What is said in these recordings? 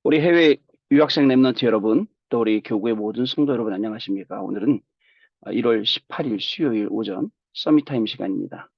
우리 해외 유학생 랩런트 여러분, 또 우리 교구의 모든 성도 여러분 안녕하십니까? 오늘은 1월 18일 수요일 오전 서밋타임 시간입니다.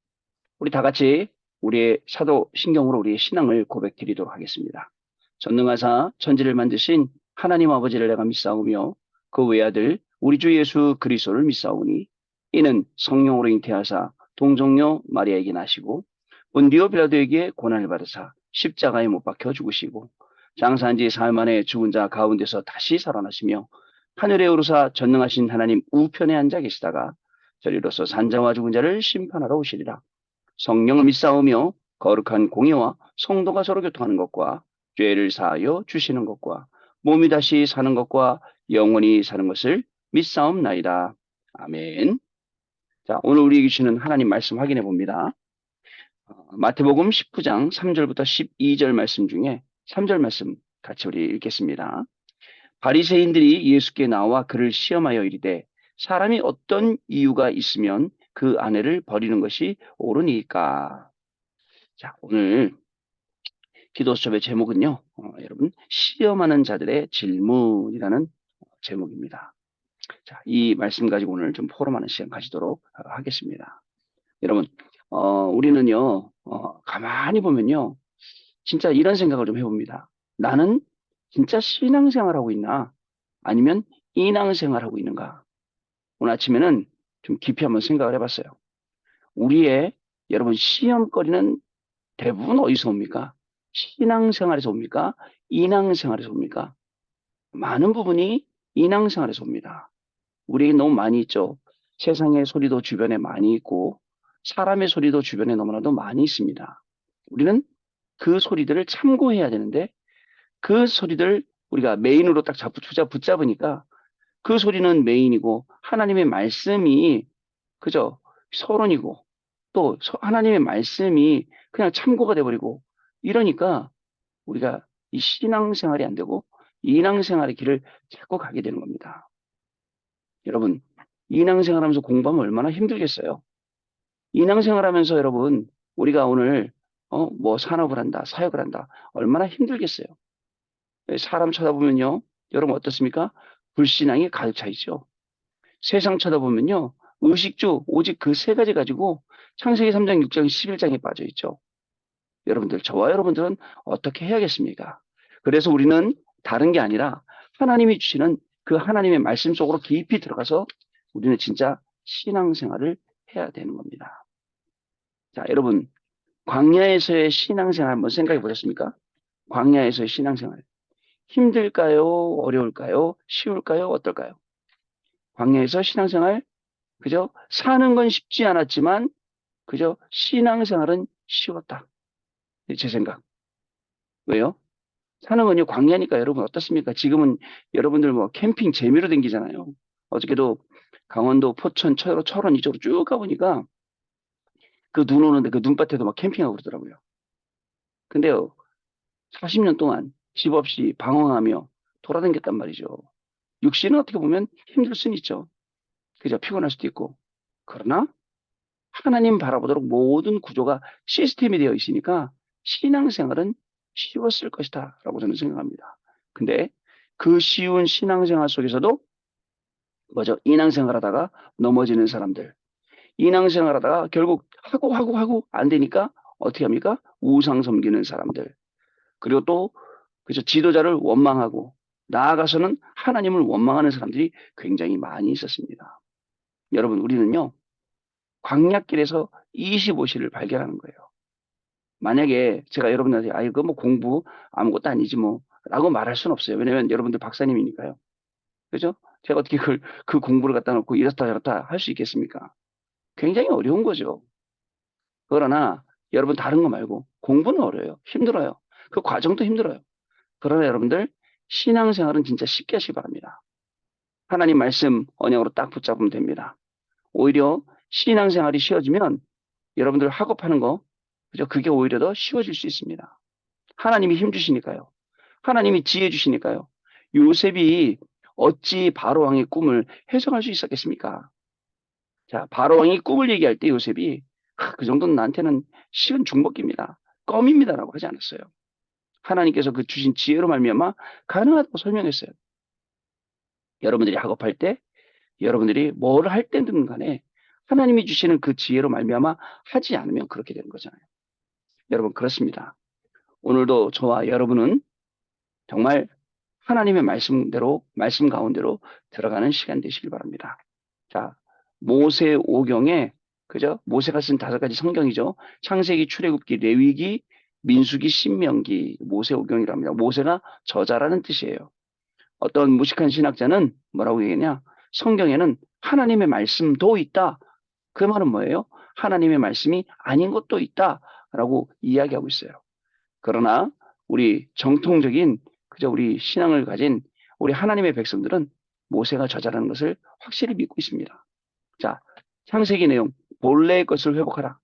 우리 다 같이 우리의 사도 신경으로 우리의 신앙을 고백드리도록 하겠습니다. 전능하사 천지를 만드신 하나님 아버지를 내가 믿사오며 그 외아들 우리 주 예수 그리스도를 믿사오니 이는 성령으로 잉태하사 동정녀 마리아에게 나시고 본디오 빌라도에게 고난을 받으사 십자가에 못 박혀 죽으시고 장사한 지 사흘 만에 죽은 자 가운데서 다시 살아나시며 하늘에 오르사 전능하신 하나님 우편에 앉아 계시다가 저리로서 산자와 죽은 자를 심판하러 오시리라. 성령을 믿사오며 거룩한 공예와 성도가 서로 교통하는 것과 죄를 사하여 주시는 것과 몸이 다시 사는 것과 영원히 사는 것을 믿사옵나이다. 아멘. 자, 오늘 우리에게 주시는 하나님 말씀 확인해 봅니다. 마태복음 19장 3절부터 12절 말씀 중에 3절 말씀 같이 우리 읽겠습니다. 바리새인들이 예수께 나와 그를 시험하여 이르되 사람이 어떤 이유가 있으면 그 아내를 버리는 것이 옳으니까. 자, 오늘 기도 수업의 제목은요, 여러분, 시험하는 자들의 질문이라는 제목입니다. 자, 이 말씀 가지고 오늘 좀 포럼하는 시간 가지도록 하겠습니다. 여러분, 우리는요, 가만히 보면요, 진짜 이런 생각을 좀 해봅니다. 나는 진짜 신앙생활하고 있나? 아니면 인앙생활하고 있는가? 오늘 아침에는 좀 깊이 한번 생각을 해봤어요. 우리의 여러분 시험거리는 대부분 어디서 옵니까? 신앙생활에서 옵니까? 인앙생활에서 옵니까? 많은 부분이 인앙생활에서 옵니다. 우리에게 너무 많이 있죠. 세상의 소리도 주변에 많이 있고 사람의 소리도 주변에 너무나도 많이 있습니다. 우리는 그 소리들을 참고해야 되는데 그 소리들 우리가 메인으로 딱 붙잡으니까 그 소리는 메인이고 하나님의 말씀이 그저 서론이고 또 하나님의 말씀이 그냥 참고가 돼버리고 이러니까 우리가 이 신앙생활이 안 되고 인앙생활의 길을 자꾸 가게 되는 겁니다. 여러분, 인앙생활하면서 공부하면 얼마나 힘들겠어요. 인앙생활하면서 여러분 우리가 오늘 뭐 산업을 한다, 사역을 한다 얼마나 힘들겠어요. 사람 쳐다보면요, 여러분 어떻습니까? 불신앙이 가득 차 있죠. 세상 쳐다보면요, 의식주 오직 그 세 가지 가지고 창세기 3장, 6장, 11장에 빠져 있죠. 여러분들, 저와 여러분들은 어떻게 해야겠습니까? 그래서 우리는 다른 게 아니라 하나님이 주시는 그 하나님의 말씀 속으로 깊이 들어가서 우리는 진짜 신앙생활을 해야 되는 겁니다. 자, 여러분, 광야에서의 신앙생활 한번 생각해 보셨습니까? 광야에서의 신앙생활. 힘들까요? 어려울까요? 쉬울까요? 어떨까요? 광야에서 신앙생활, 그죠? 사는 건 쉽지 않았지만, 그죠? 신앙생활은 쉬웠다. 제 생각. 왜요? 사는 건요, 광야니까 여러분 어떻습니까? 지금은 여러분들 뭐 캠핑 재미로 댕기잖아요. 어저께도 강원도 포천, 철원 이쪽으로 쭉 가보니까 그 눈 오는데 그 눈밭에도 막 캠핑하고 그러더라고요. 근데요, 40년 동안 집 없이 방황하며 돌아다녔단 말이죠. 육신은 어떻게 보면 힘들 수는 있죠. 그죠? 피곤할 수도 있고. 그러나 하나님 바라보도록 모든 구조가 시스템이 되어 있으니까 신앙생활은 쉬웠을 것이다 라고 저는 생각합니다. 근데 그 쉬운 신앙생활 속에서도 뭐죠? 인앙생활 하다가 넘어지는 사람들, 인앙생활 하다가 결국 하고 안 되니까 어떻게 합니까? 우상 섬기는 사람들, 그리고 또 그죠? 지도자를 원망하고 나아가서는 하나님을 원망하는 사람들이 굉장히 많이 있었습니다. 여러분, 우리는요, 광약길에서 25시를 발견하는 거예요. 만약에 제가 여러분들한테, 아, 이거 뭐 공부 아무것도 아니지 뭐, 라고 말할 수는 없어요. 왜냐면 여러분들 박사님이니까요. 그죠? 제가 어떻게 그 공부를 갖다 놓고 이렇다 저렇다 할 수 있겠습니까? 굉장히 어려운 거죠. 그러나 여러분 다른 거 말고 공부는 어려워요. 힘들어요. 그 과정도 힘들어요. 그러나 여러분들 신앙생활은 진짜 쉽게 하시기 바랍니다. 하나님 말씀 언약으로 딱 붙잡으면 됩니다. 오히려 신앙생활이 쉬워지면 여러분들 학업하는 거, 그죠? 그게 오히려 더 쉬워질 수 있습니다. 하나님이 힘 주시니까요. 하나님이 지혜 주시니까요. 요셉이 어찌 바로왕의 꿈을 해석할 수 있었겠습니까? 자, 바로왕이 꿈을 얘기할 때 요셉이 그 정도는 나한테는 식은 죽먹기입니다. 껌입니다라고 하지 않았어요. 하나님께서 그 주신 지혜로 말미암아 가능하다고 설명했어요. 여러분들이 학업할 때, 여러분들이 뭘 할 때든 간에 하나님이 주시는 그 지혜로 말미암아 하지 않으면 그렇게 되는 거잖아요. 여러분 그렇습니다. 오늘도 저와 여러분은 정말 하나님의 말씀대로 말씀 가운데로 들어가는 시간 되시길 바랍니다. 자, 모세 오경에 그죠? 모세가 쓴 5가지 성경이죠. 창세기, 출애굽기, 레위기, 민수기, 신명기, 모세 오경이랍니다. 모세가 저자라는 뜻이에요. 어떤 무식한 신학자는 뭐라고 얘기하냐? 성경에는 하나님의 말씀도 있다. 그 말은 뭐예요? 하나님의 말씀이 아닌 것도 있다라고 이야기하고 있어요. 그러나 우리 정통적인 그저 우리 신앙을 가진 우리 하나님의 백성들은 모세가 저자라는 것을 확실히 믿고 있습니다. 자, 창세기 내용 본래의 것을 회복하라.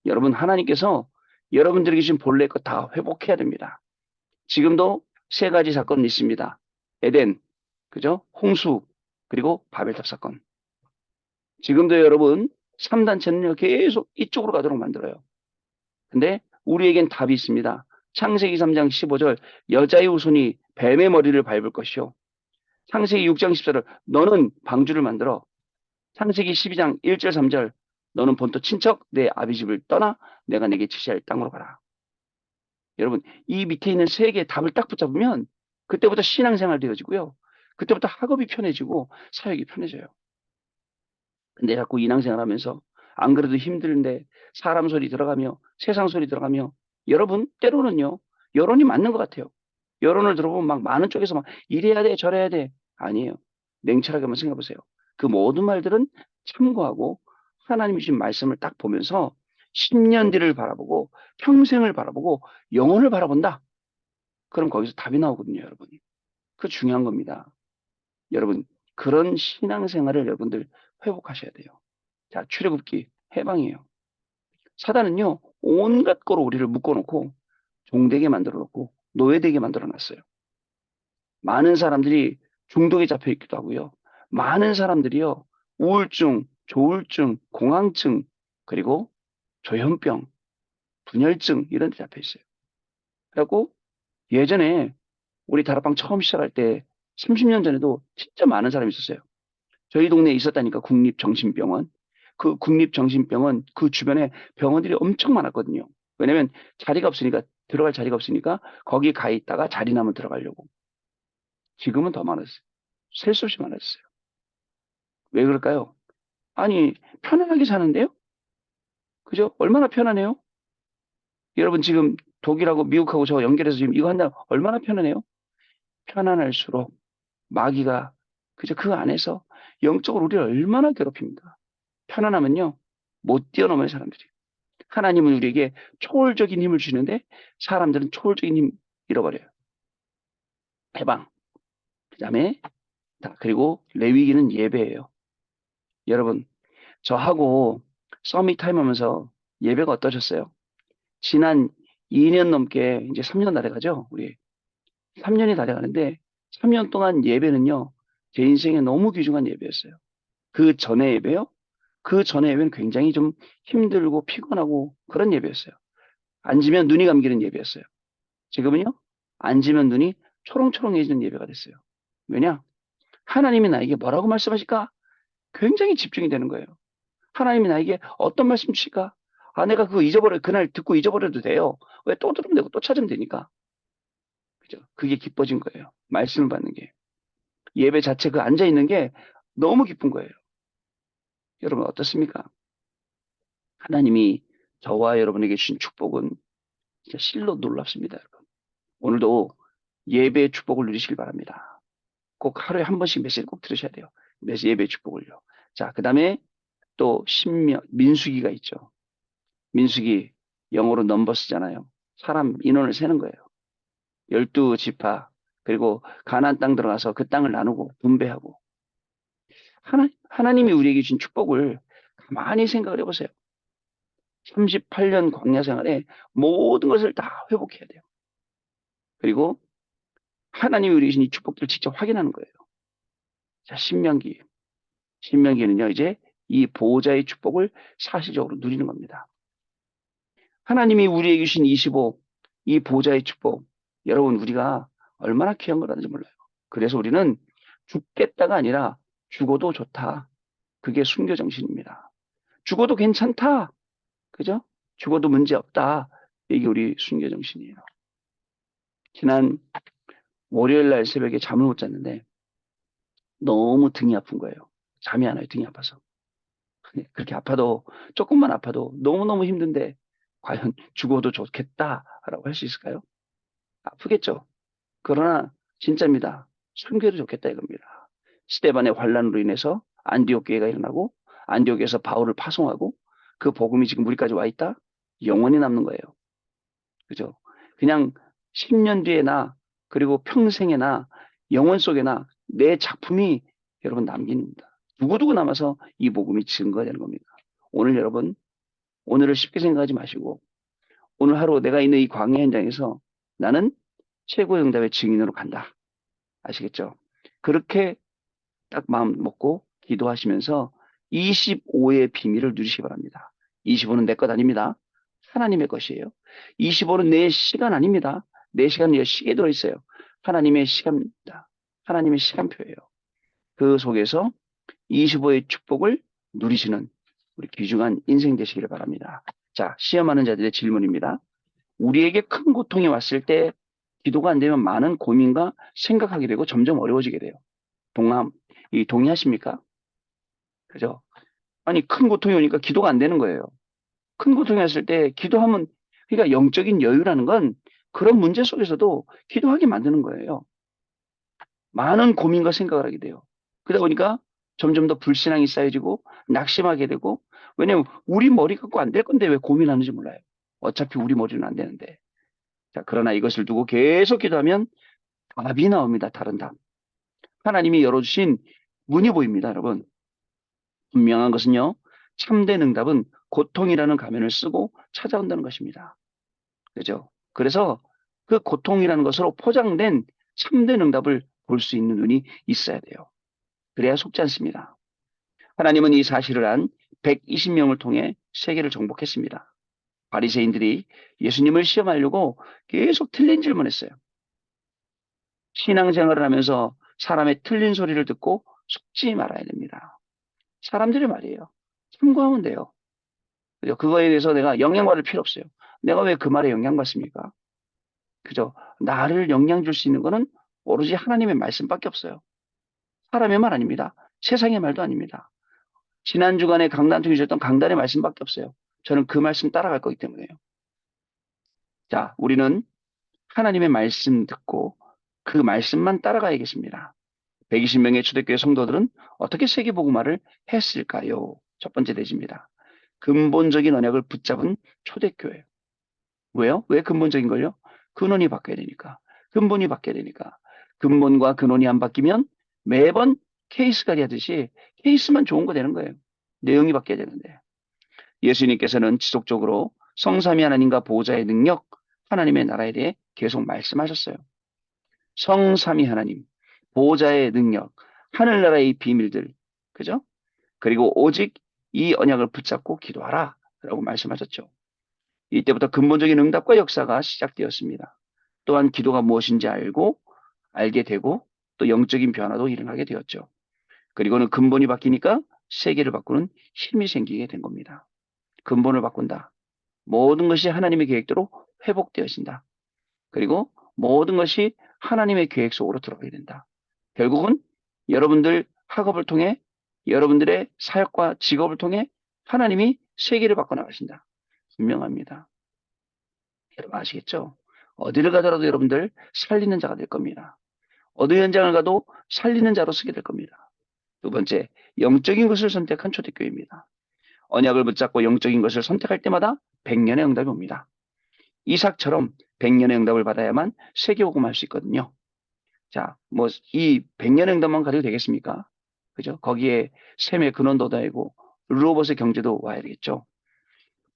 여러분 하나님께서 여러분들에게 주신 본래의 것 다 회복해야 됩니다. 지금도 3가지 사건이 있습니다. 에덴, 그죠? 홍수, 그리고 바벨탑 사건. 지금도 여러분 3단체는요 계속 이쪽으로 가도록 만들어요. 근데 우리에겐 답이 있습니다. 창세기 3장 15절 여자의 후손이 뱀의 머리를 밟을 것이요. 창세기 6장 14절 너는 방주를 만들어. 창세기 12장 1절 3절 너는 본토 친척 내 아비 집을 떠나 내가 내게 지시할 땅으로 가라. 여러분 이 밑에 있는 3개의 답을 딱 붙잡으면 그때부터 신앙생활 되어지고요. 그때부터 학업이 편해지고 사역이 편해져요. 근데 자꾸 인왕생활 하면서 안 그래도 힘든데 사람 소리 들어가며 세상 소리 들어가며 여러분 때로는요 여론이 맞는 것 같아요. 여론을 들어보면 막 많은 쪽에서 막 이래야 돼 저래야 돼 아니에요. 냉철하게 한번 생각해 보세요. 그 모든 말들은 참고하고 하나님이 주신 말씀을 딱 보면서 10년 뒤를 바라보고 평생을 바라보고 영혼을 바라본다. 그럼 거기서 답이 나오거든요, 여러분. 그 중요한 겁니다. 여러분 그런 신앙생활을 여러분들 회복하셔야 돼요. 자, 출애굽기 해방이에요. 사단은요, 온갖 거로 우리를 묶어놓고 종되게 만들어 놓고 노예되게 만들어 놨어요. 많은 사람들이 중독에 잡혀 있기도 하고요. 많은 사람들이요, 우울증, 조울증, 공황증, 그리고 조현병, 분열증 이런 데 잡혀 있어요. 그래갖고 예전에 우리 다락방 처음 시작할 때 30년 전에도 진짜 많은 사람이 있었어요. 저희 동네에 있었다니까 국립정신병원. 그 국립정신병원 그 주변에 병원들이 엄청 많았거든요. 왜냐면 자리가 없으니까 들어갈 자리가 없으니까 거기 가 있다가 자리 나면 들어가려고. 지금은 더 많았어요. 셀 수 없이 많았어요. 왜 그럴까요? 아니 편안하게 사는데요? 그죠? 얼마나 편하네요? 여러분 지금 독일하고 미국하고 저 연결해서 지금 이거 한다 얼마나 편하네요? 편안할수록 마귀가 그저 그 안에서 영적으로 우리를 얼마나 괴롭힙니까? 편안하면요 못 뛰어넘어요 사람들이. 하나님은 우리에게 초월적인 힘을 주시는데 사람들은 초월적인 힘 잃어버려요. 해방. 그다음에 그리고 레위기는 예배예요. 여러분 저하고 서밋 타임 하면서 예배가 어떠셨어요? 지난 2년 넘게 이제 3년 다 돼가죠. 우리 3년이 다 돼가는데 3년 동안 예배는요. 제 인생에 너무 귀중한 예배였어요. 그 전에 예배요? 그 전에 예배는 굉장히 좀 힘들고 피곤하고 그런 예배였어요. 앉으면 눈이 감기는 예배였어요. 지금은요, 앉으면 눈이 초롱초롱해지는 예배가 됐어요. 왜냐? 하나님이 나에게 뭐라고 말씀하실까? 굉장히 집중이 되는 거예요. 하나님이 나에게 어떤 말씀 주실까? 아, 내가 그거 그날 듣고 잊어버려도 돼요. 왜 또 들으면 되고 또 찾으면 되니까. 그죠? 그게 기뻐진 거예요. 말씀을 받는 게. 예배 자체 그 앉아있는 게 너무 기쁜 거예요. 여러분 어떻습니까? 하나님이 저와 여러분에게 주신 축복은 진짜 실로 놀랍습니다, 여러분. 오늘도 예배의 축복을 누리시길 바랍니다. 꼭 하루에 한 번씩 메시지 꼭 들으셔야 돼요. 예배 축복을요. 자, 그 다음에 또 민수기가 있죠. 민수기 영어로 넘버스잖아요. 사람 인원을 세는 거예요. 12지파 그리고 가나안 땅 들어가서 그 땅을 나누고 분배하고 하나님이 우리에게 주신 축복을 가만히 생각을 해보세요. 38년 광야 생활에 모든 것을 다 회복해야 돼요. 그리고 하나님이 우리에게 주신 이 축복들을 직접 확인하는 거예요. 자, 신명기는요, 이제 이 보호자의 축복을 사실적으로 누리는 겁니다. 하나님이 우리에게 주신 25, 이 보호자의 축복. 여러분, 우리가 얼마나 귀한 거라는지 몰라요. 그래서 우리는 죽겠다가 아니라 죽어도 좋다. 그게 순교 정신입니다. 죽어도 괜찮다. 그죠? 죽어도 문제 없다. 이게 우리 순교 정신이에요. 지난 월요일 날 새벽에 잠을 못 잤는데 너무 등이 아픈 거예요. 잠이 안 와요. 등이 아파서. 그렇게 아파도 조금만 아파도 너무너무 힘든데 과연 죽어도 좋겠다라고 할 수 있을까요? 아프겠죠. 그러나 진짜입니다. 순교도 좋겠다 이겁니다. 스데반의 환란으로 인해서 안디옥 교회가 일어나고 안디옥에서 바울을 파송하고 그 복음이 지금 우리까지 와 있다. 영원히 남는 거예요. 그죠? 그냥 10년 뒤에나 그리고 평생에나 영원 속에나 내 작품이 여러분 남깁니다. 두고두고 남아서 이 복음이 증거되는 겁니다. 오늘 여러분, 오늘을 쉽게 생각하지 마시고 오늘 하루 내가 있는 이 광야 현장에서 나는 최고의 응답의 증인으로 간다. 아시겠죠? 그렇게 딱 마음 먹고 기도하시면서 25의 비밀을 누리시기 바랍니다. 25는 내 것 아닙니다. 하나님의 것이에요. 25는 내 시간 아닙니다. 내 시간은 시계에 들어있어요. 하나님의 시간입니다. 하나님의 시간표예요. 그 속에서 25의 축복을 누리시는 우리 귀중한 인생 되시기를 바랍니다. 자, 시험하는 자들의 질문입니다. 우리에게 큰 고통이 왔을 때 기도가 안 되면 많은 고민과 생각하게 되고 점점 어려워지게 돼요. 동의하십니까? 그죠? 아니, 큰 고통이 오니까 기도가 안 되는 거예요. 큰 고통이 왔을 때 기도하면, 그러니까 영적인 여유라는 건 그런 문제 속에서도 기도하게 만드는 거예요. 많은 고민과 생각을 하게 돼요. 그러다 보니까 점점 더 불신앙이 쌓여지고 낙심하게 되고, 왜냐면 우리 머리 갖고 안 될 건데 왜 고민하는지 몰라요. 어차피 우리 머리는 안 되는데. 자, 그러나 이것을 두고 계속 기도하면 답이 나옵니다. 다른 답. 하나님이 열어주신 문이 보입니다, 여러분. 분명한 것은요, 참된 응답은 고통이라는 가면을 쓰고 찾아온다는 것입니다. 그죠? 그래서 그 고통이라는 것으로 포장된 참된 응답을 볼 수 있는 눈이 있어야 돼요. 그래야 속지 않습니다. 하나님은 이 사실을 안 120명을 통해 세계를 정복했습니다. 바리새인들이 예수님을 시험하려고 계속 틀린 질문했어요. 신앙생활을 하면서 사람의 틀린 소리를 듣고 속지 말아야 됩니다. 사람들의 말이에요. 참고하면 돼요. 그죠? 그거에 대해서 내가 영향받을 필요 없어요. 내가 왜 그 말에 영향받습니까? 그죠? 나를 영향 줄 수 있는 거는 오로지 하나님의 말씀밖에 없어요. 사람의 말 아닙니다. 세상의 말도 아닙니다. 지난 주간에 강단 중에 주셨던 강단의 말씀밖에 없어요. 저는 그 말씀 따라갈 거기 때문에요. 자, 우리는 하나님의 말씀 듣고 그 말씀만 따라가야겠습니다. 120명의 초대교회 성도들은 어떻게 세계복음화를 했을까요? 첫 번째 대지입니다. 근본적인 언약을 붙잡은 초대교회. 왜요? 왜 근본적인 걸요? 근원이 바뀌어야 되니까. 근본이 바뀌어야 되니까. 근본과 근원이 안 바뀌면 매번 케이스 가리 하듯이 케이스만 좋은 거 되는 거예요. 내용이 바뀌어야 되는데. 예수님께서는 지속적으로 성삼위 하나님과 보호자의 능력, 하나님의 나라에 대해 계속 말씀하셨어요. 성삼위 하나님, 보호자의 능력, 하늘나라의 비밀들, 그죠? 그리고 오직 이 언약을 붙잡고 기도하라 라고 말씀하셨죠. 이때부터 근본적인 응답과 역사가 시작되었습니다. 또한 기도가 무엇인지 알게 되고 또 영적인 변화도 일어나게 되었죠. 그리고는 근본이 바뀌니까 세계를 바꾸는 힘이 생기게 된 겁니다. 근본을 바꾼다. 모든 것이 하나님의 계획대로 회복되어진다. 그리고 모든 것이 하나님의 계획 속으로 들어가게 된다. 결국은 여러분들 학업을 통해 여러분들의 사역과 직업을 통해 하나님이 세계를 바꿔나가신다. 분명합니다. 여러분 아시겠죠? 어디를 가더라도 여러분들 살리는 자가 될 겁니다. 어느 현장을 가도 살리는 자로 쓰게 될 겁니다. 두 번째, 영적인 것을 선택한 초대교회입니다. 언약을 붙잡고 영적인 것을 선택할 때마다 100년의 응답이 옵니다. 이삭처럼 100년의 응답을 받아야만 세계복음할 수 있거든요. 자, 뭐 이 100년의 응답만 가지고 되겠습니까? 그죠? 거기에 셈의 근원도 다이고 르호봇의 경제도 와야 되겠죠.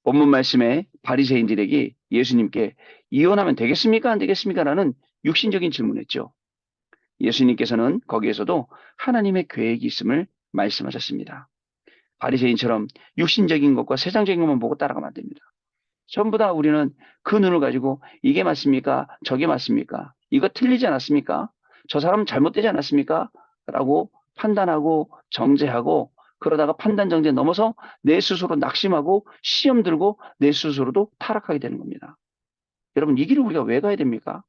본문 말씀에 바리새인들에게 예수님께 이혼하면 되겠습니까? 안 되겠습니까? 라는 육신적인 질문했죠. 예수님께서는 거기에서도 하나님의 계획이 있음을 말씀하셨습니다. 바리새인처럼 육신적인 것과 세상적인 것만 보고 따라가면 안 됩니다. 전부 다 우리는 그 눈을 가지고 이게 맞습니까? 저게 맞습니까? 이거 틀리지 않았습니까? 저 사람 잘못되지 않았습니까? 라고 판단하고 정죄하고 그러다가 판단 정죄 넘어서 내 스스로 낙심하고 시험 들고 내 스스로도 타락하게 되는 겁니다. 여러분, 이 길을 우리가 왜 가야 됩니까?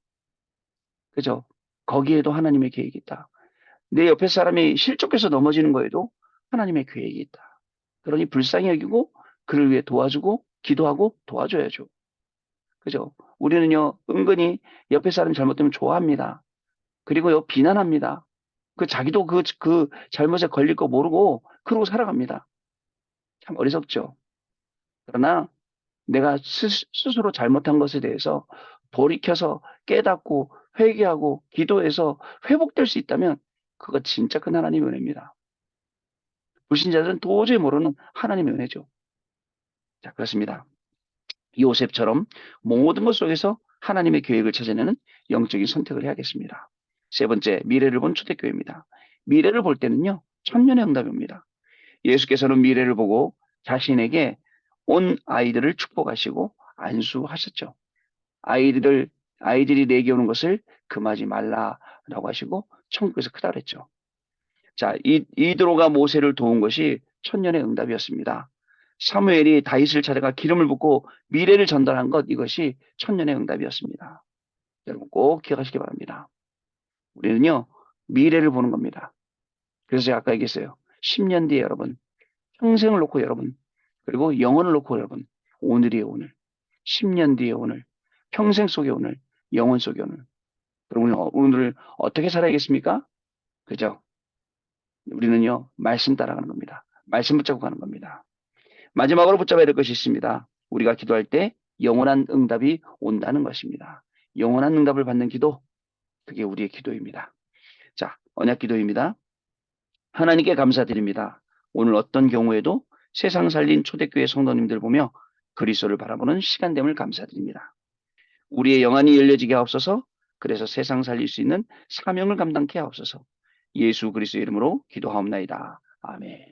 그죠? 거기에도 하나님의 계획이 있다. 내 옆에 사람이 실족해서 넘어지는 거에도 하나님의 계획이 있다. 그러니 불쌍히 여기고 그를 위해 도와주고 기도하고 도와줘야죠. 그죠? 우리는요, 은근히 옆에 사람 잘못되면 좋아합니다. 그리고요, 비난합니다. 자기도 그 잘못에 걸릴 거 모르고 그러고 살아갑니다. 참 어리석죠. 그러나 내가 스스로 잘못한 것에 대해서 돌이켜서 깨닫고 회개하고 기도해서 회복될 수 있다면 그거 진짜 큰 하나님의 은혜입니다. 불신자들은 도저히 모르는 하나님의 은혜죠. 자, 그렇습니다. 요셉처럼 모든 것 속에서 하나님의 계획을 찾아내는 영적인 선택을 해야겠습니다. 세 번째, 미래를 본 초대교회입니다. 미래를 볼 때는요, 천년의 응답입니다. 예수께서는 미래를 보고 자신에게 온 아이들을 축복하시고 안수하셨죠. 아이들을, 아이들이 내게 오는 것을 금하지 말라라고 하시고 천국에서 크다 그랬죠. 자, 이드로가 모세를 도운 것이 천년의 응답이었습니다. 사무엘이 다윗을 찾아가 기름을 붓고 미래를 전달한 것, 이것이 천년의 응답이었습니다. 여러분 꼭 기억하시기 바랍니다. 우리는요, 미래를 보는 겁니다. 그래서 제가 아까 얘기했어요. 10년 뒤에 여러분, 평생을 놓고 여러분, 그리고 영혼을 놓고 여러분, 오늘이에요, 오늘. 10년 뒤에 오늘, 평생 속의 오늘, 영혼 속의 오늘. 그럼 우리는 오늘을 어떻게 살아야겠습니까? 그죠? 우리는요, 말씀 따라가는 겁니다. 말씀 붙잡고 가는 겁니다. 마지막으로 붙잡아야 될 것이 있습니다. 우리가 기도할 때 영원한 응답이 온다는 것입니다. 영원한 응답을 받는 기도, 그게 우리의 기도입니다. 자, 언약 기도입니다. 하나님께 감사드립니다. 오늘 어떤 경우에도 세상 살린 초대교회 성도님들 보며 그리스도를 바라보는 시간됨을 감사드립니다. 우리의 영안이 열려지게 하옵소서. 그래서 세상 살릴 수 있는 사명을 감당케 하옵소서. 예수 그리스도 이름으로 기도하옵나이다. 아멘.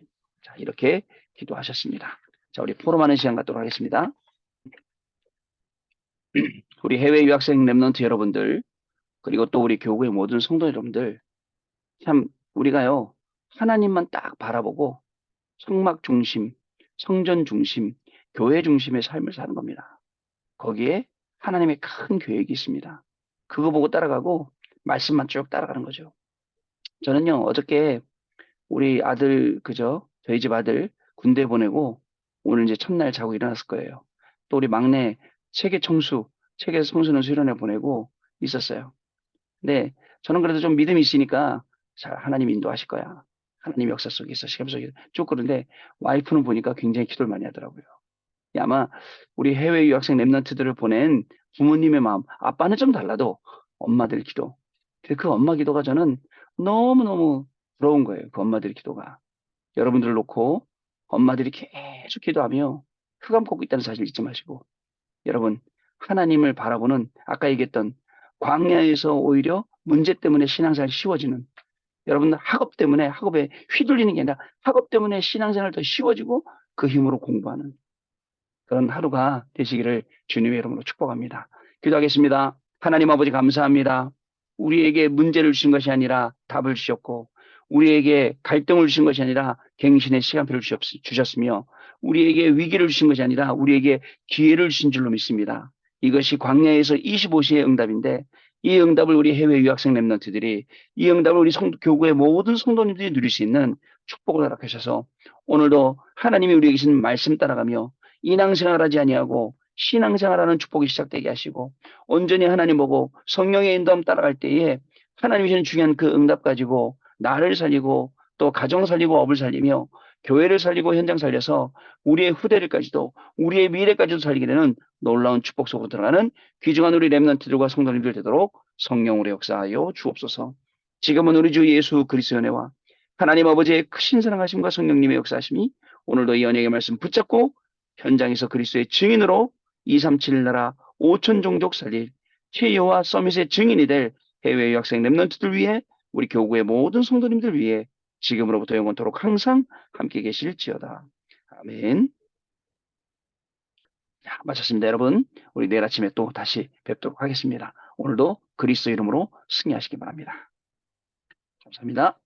자, 이렇게 기도하셨습니다. 자, 우리 포럼하는 시간 갖도록 하겠습니다. 우리 해외 유학생 랩런트 여러분들, 그리고 또 우리 교구의 모든 성도 여러분들, 참 우리가요, 하나님만 딱 바라보고 성막 중심, 성전 중심, 교회 중심의 삶을 사는 겁니다. 거기에 하나님의 큰 계획이 있습니다. 그거 보고 따라가고 말씀만 쭉 따라가는 거죠. 저는요, 어저께 우리 아들, 그죠? 저희 집 아들 군대 보내고 오늘 이제 첫날 자고 일어났을 거예요. 또 우리 막내 책의 청소년 수련회 보내고 있었어요. 근데 저는 그래도 좀 믿음이 있으니까 자, 하나님 인도하실 거야. 하나님 역사 속에서 시간 속에 쭉 그런데 와이프는 보니까 굉장히 기도를 많이 하더라고요. 아마 우리 해외 유학생 랩런트들을 보낸 부모님의 마음, 아빠는 좀 달라도 엄마들 기도. 그 엄마 기도가 저는 너무너무 부러운 거예요. 그 엄마들 기도가. 여러분들을 놓고 엄마들이 계속 기도하며 흑암 걷고 있다는 사실 잊지 마시고 여러분 하나님을 바라보는 아까 얘기했던 광야에서 오히려 문제 때문에 신앙생활이 쉬워지는 여러분들 학업 때문에 학업에 휘둘리는 게 아니라 학업 때문에 신앙생활 더 쉬워지고 그 힘으로 공부하는 그런 하루가 되시기를 주님의 이름으로 축복합니다. 기도하겠습니다. 하나님 아버지 감사합니다. 우리에게 문제를 주신 것이 아니라 답을 주셨고 우리에게 갈등을 주신 것이 아니라 갱신의 시간표를 주셨으며 우리에게 위기를 주신 것이 아니라 우리에게 기회를 주신 줄로 믿습니다. 이것이 광야에서 25시의 응답인데 이 응답을 우리 해외 유학생 랩런트들이 이 응답을 우리 교구의 모든 성도님들이 누릴 수 있는 축복을 허락하셔서 오늘도 하나님이 우리에게 주신 말씀 따라가며 인앙생활하지 아니하고 신앙생활하는 축복이 시작되게 하시고 온전히 하나님 보고 성령의 인도함 따라갈 때에 하나님이 주신 중요한 그 응답 가지고 나를 살리고 또 가정 살리고 업을 살리며 교회를 살리고 현장 살려서 우리의 후대를까지도 우리의 미래까지도 살리게 되는 놀라운 축복 속으로 들어가는 귀중한 우리 렘넌트들과 성도님들 되도록 성령으로 역사하여 주옵소서. 지금은 우리 주 예수 그리스도의 은혜와 하나님 아버지의 크신 사랑하심과 성령님의 역사하심이 오늘도 이 언약의 말씀 붙잡고 현장에서 그리스도의 증인으로 237 나라 5천 종족 살릴 최여와 서밋의 증인이 될 해외 유학생 렘넌트들 위해 우리 교구의 모든 성도님들 위해 지금으로부터 영원토록 항상 함께 계실지어다. 아멘. 자, 마쳤습니다, 여러분. 우리 내일 아침에 또 다시 뵙도록 하겠습니다. 오늘도 그리스도 이름으로 승리하시기 바랍니다. 감사합니다.